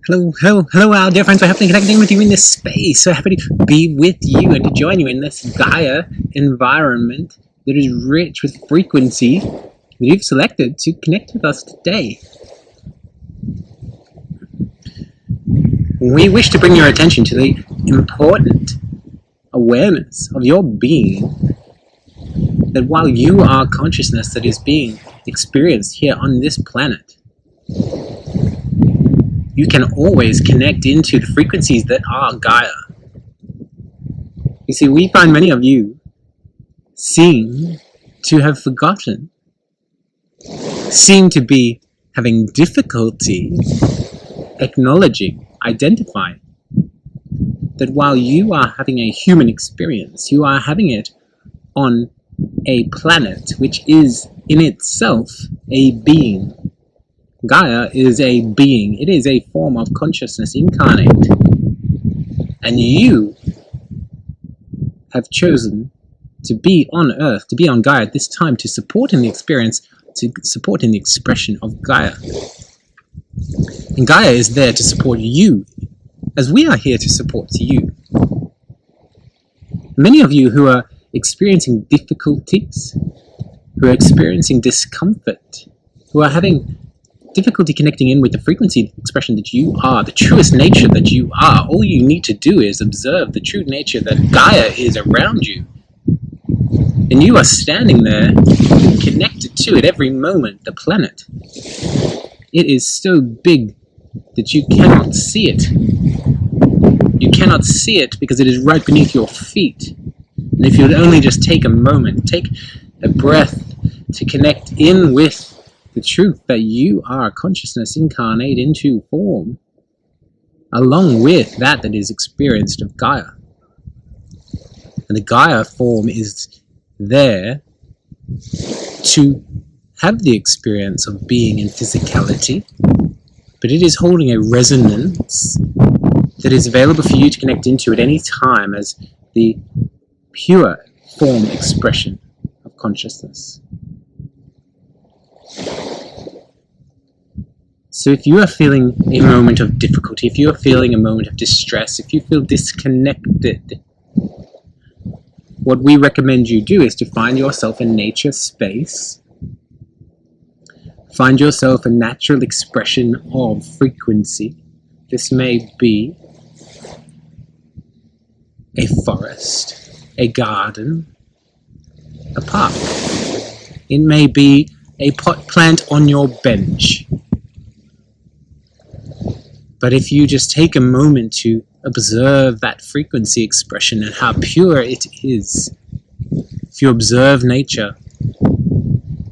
Hello, our dear friends. We're happy connecting with you in this space. So happy to be with you and to join you in this Gaia environment that is rich with frequency that you've selected to connect with us today. We wish to bring your attention to the important awareness of your being, that while you are consciousness that is being experienced here on this planet, you can always connect into the frequencies that are Gaia. You see, we find many of you seem to have forgotten, seem to be having difficulty acknowledging, identifying that while you are having a human experience, you are having it on a planet which is in itself a being. Gaia is a being. It is a form of consciousness incarnate. And you have chosen to be on Earth, to be on Gaia at this time, to support in the experience, to support in the expression of Gaia. And Gaia is there to support you, as we are here to support you. Many of you who are experiencing difficulties, who are experiencing discomfort, who are having difficulty connecting in with the frequency expression that you are, the truest nature that you are. All you need to do is observe the true nature that Gaia is around you. And you are standing there, connected to it every moment, the planet. It is so big that you cannot see it. You cannot see it because it is right beneath your feet. And if you would only just take a moment, take a breath to connect in with the truth that you are consciousness incarnate into form, along with that is experienced of Gaia. And the Gaia form is there to have the experience of being in physicality, but it is holding a resonance that is available for you to connect into at any time as the pure form expression of consciousness. So if you are feeling a moment of difficulty, if you are feeling a moment of distress, if you feel disconnected, what we recommend you do is to find yourself a nature space, find yourself a natural expression of frequency. This may be a forest, a garden, a park. It may be a pot plant on your bench. But if you just take a moment to observe that frequency expression and how pure it is, if you observe nature,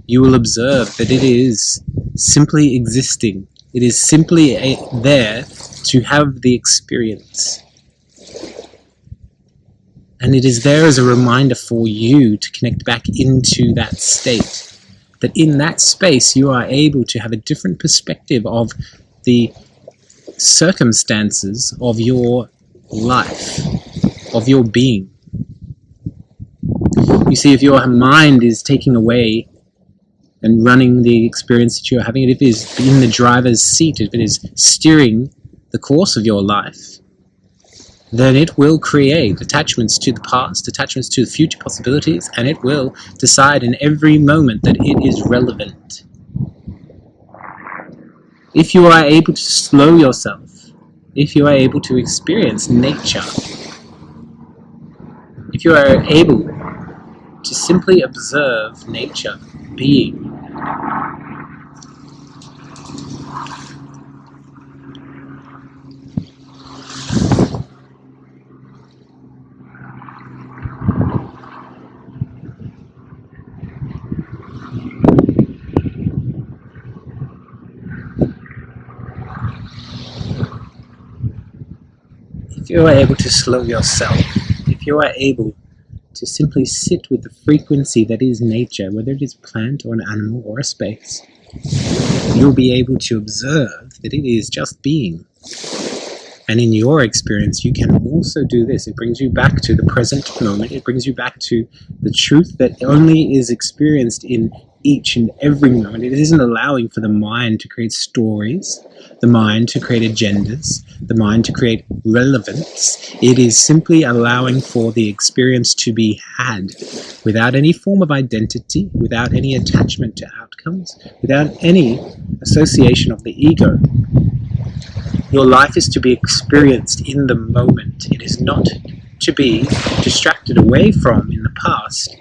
you will observe that it is simply existing. It is simply there to have the experience. And it is there as a reminder for you to connect back into that state. That in that space you are able to have a different perspective of the circumstances of your life, of your being. You see, if your mind is taking away and running the experience that you're having, if it is in the driver's seat, if it is steering the course of your life, then it will create attachments to the past, attachments to the future possibilities, and it will decide in every moment that it is relevant. If you are able to slow yourself, if you are able to experience nature, if you are able to simply observe nature being, if you are able to slow yourself, if you are able to simply sit with the frequency that is nature, whether it is a plant or an animal or a space, you'll be able to observe that it is just being. And in your experience, you can also do this. It brings you back to the present moment. It brings you back to the truth that only is experienced in each and every moment. It isn't allowing for the mind to create stories, the mind to create agendas, the mind to create relevance. It is simply allowing for the experience to be had without any form of identity, without any attachment to outcomes, without any association of the ego. Your life is to be experienced in the moment. It is not to be distracted away from in the past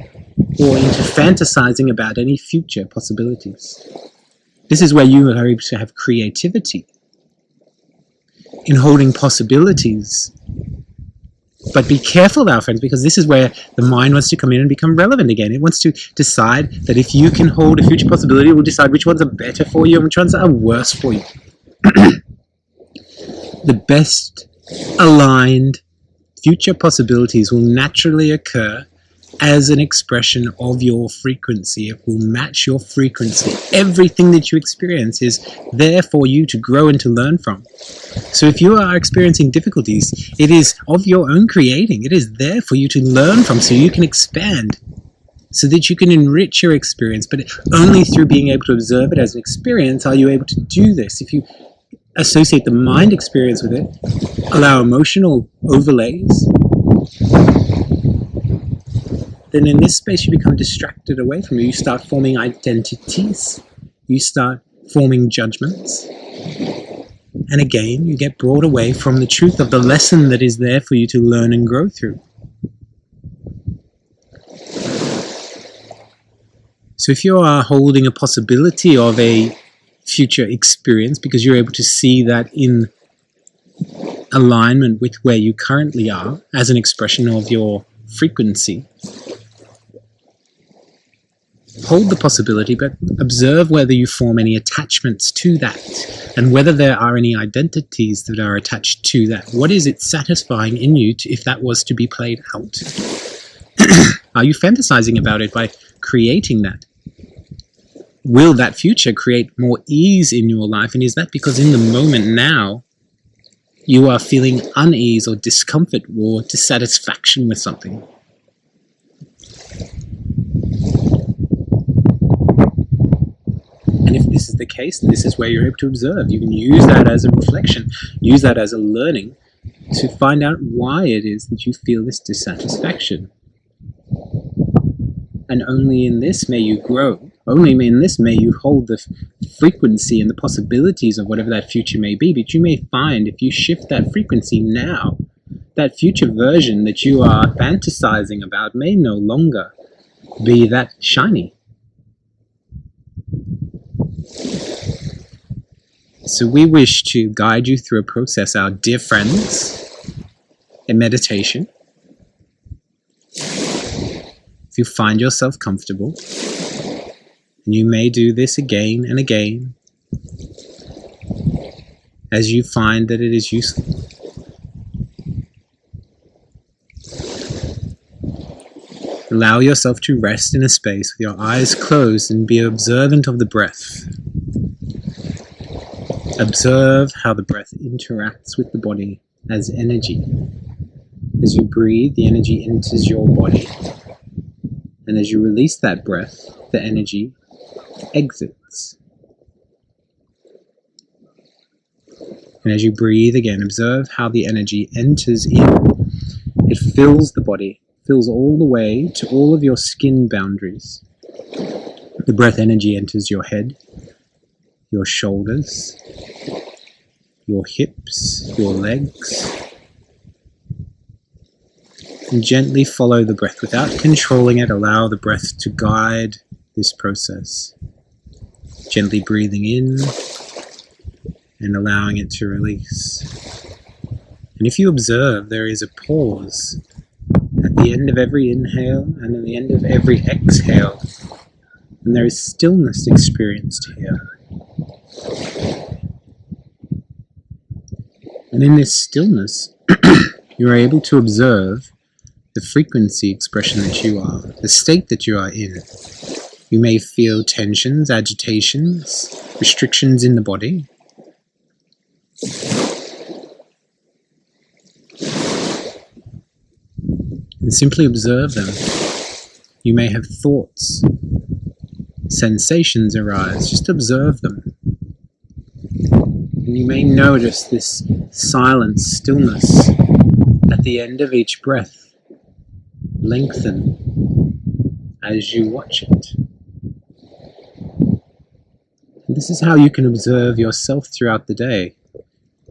or into fantasizing about any future possibilities. This is where you are able to have creativity in holding possibilities. But be careful, our friends, because this is where the mind wants to come in and become relevant again. It wants to decide that if you can hold a future possibility, it will decide which ones are better for you and which ones are worse for you. The best aligned future possibilities will naturally occur as an expression of your frequency. It will match your frequency. Everything that you experience is there for you to grow and to learn from. So if you are experiencing difficulties, it is of your own creating. It is there for you to learn from so you can expand, so that you can enrich your experience. But only through being able to observe it as an experience are you able to do this. If you associate the mind experience with it, allow emotional overlays, then in this space you become distracted away from it. You start forming identities, you start forming judgments, and again you get brought away from the truth of the lesson that is there for you to learn and grow through. So if you are holding a possibility of a future experience because you're able to see that in alignment with where you currently are as an expression of your frequency, hold the possibility, but observe whether you form any attachments to that and whether there are any identities that are attached to that. What is it satisfying in you if that was to be played out? Are you fantasizing about it by creating that? Will that future create more ease in your life? And is that because in the moment now you are feeling unease or discomfort or dissatisfaction with something? And if this is the case, then this is where you're able to observe. You can use that as a reflection, use that as a learning to find out why it is that you feel this dissatisfaction. And only in this may you grow. Only in this may you hold the frequency and the possibilities of whatever that future may be. But you may find if you shift that frequency now, that future version that you are fantasizing about may no longer be that shiny. So we wish to guide you through a process, our dear friends, in meditation. If you find yourself comfortable, and you may do this again and again as you find that it is useful. Allow yourself to rest in a space with your eyes closed and be observant of the breath. Observe how the breath interacts with the body as energy. As you breathe, the energy enters your body. And as you release that breath, the energy exits. And as you breathe again, observe how the energy enters in. It fills the body, fills all the way to all of your skin boundaries. The breath energy enters your head, your shoulders, your hips, your legs. And gently follow the breath without controlling it. Allow the breath to guide this process. Gently breathing in and allowing it to release. And if you observe, there is a pause at the end of every inhale and at the end of every exhale. And there is stillness experienced here. And in this stillness, you are able to observe the frequency expression that you are, the state that you are in. You may feel tensions, agitations, restrictions in the body. And simply observe them. You may have thoughts, sensations arise, just observe them. And you may notice this silence, stillness at the end of each breath lengthen as you watch it. And this is how you can observe yourself throughout the day.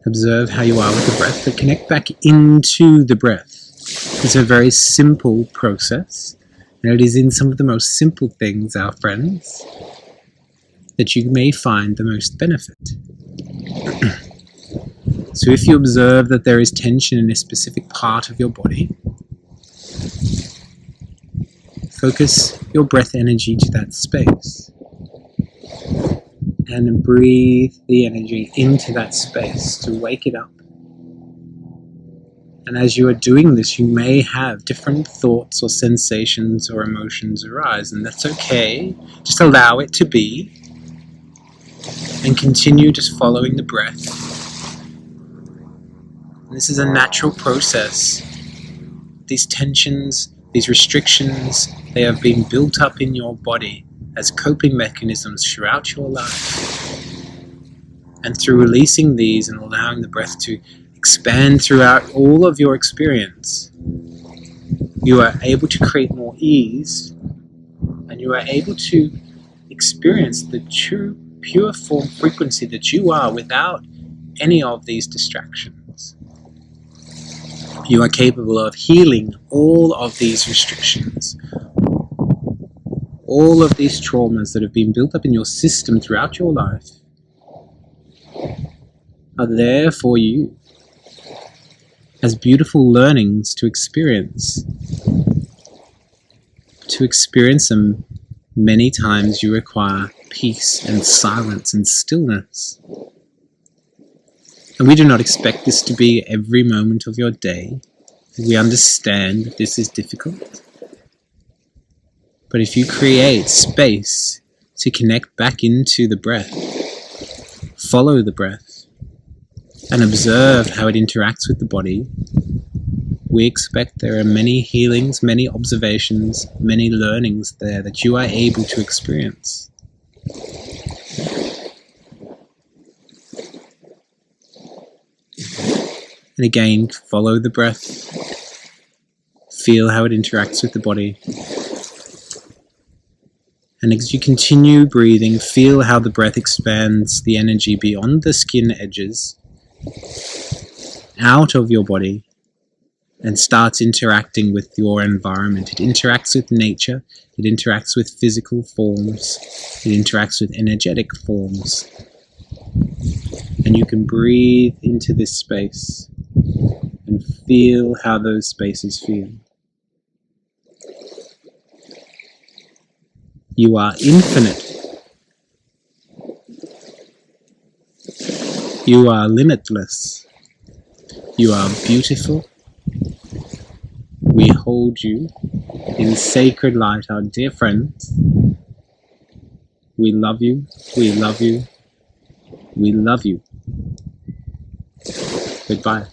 Observe how you are with the breath, but connect back into the breath. It's a very simple process, and it is in some of the most simple things, our friends, that you may find the most benefit. So if you observe that there is tension in a specific part of your body, focus your breath energy to that space and breathe the energy into that space to wake it up. And as you are doing this, you may have different thoughts or sensations or emotions arise, and that's okay. Just allow it to be and continue just following the breath. And this is a natural process. These tensions, these restrictions, they have been built up in your body as coping mechanisms throughout your life. And through releasing these and allowing the breath to expand throughout all of your experience, you are able to create more ease, and you are able to experience the true, pure form frequency that you are without any of these distractions. You are capable of healing all of these restrictions, all of these traumas that have been built up in your system throughout your life are there for you as beautiful learnings to experience. To experience them, many times you require peace and silence and stillness. And we do not expect this to be every moment of your day. We understand that this is difficult. But if you create space to connect back into the breath, follow the breath, and observe how it interacts with the body, we expect there are many healings, many observations, many learnings there that you are able to experience. And again, follow the breath. Feel how it interacts with the body. And as you continue breathing, feel how the breath expands the energy beyond the skin edges, out of your body, and starts interacting with your environment. It interacts with nature, it interacts with physical forms, it interacts with energetic forms. And you can breathe into this space and feel how those spaces feel. You are infinite. You are limitless. You are beautiful. We hold you in sacred light, our dear friends. We love you. We love you. We love you. Goodbye.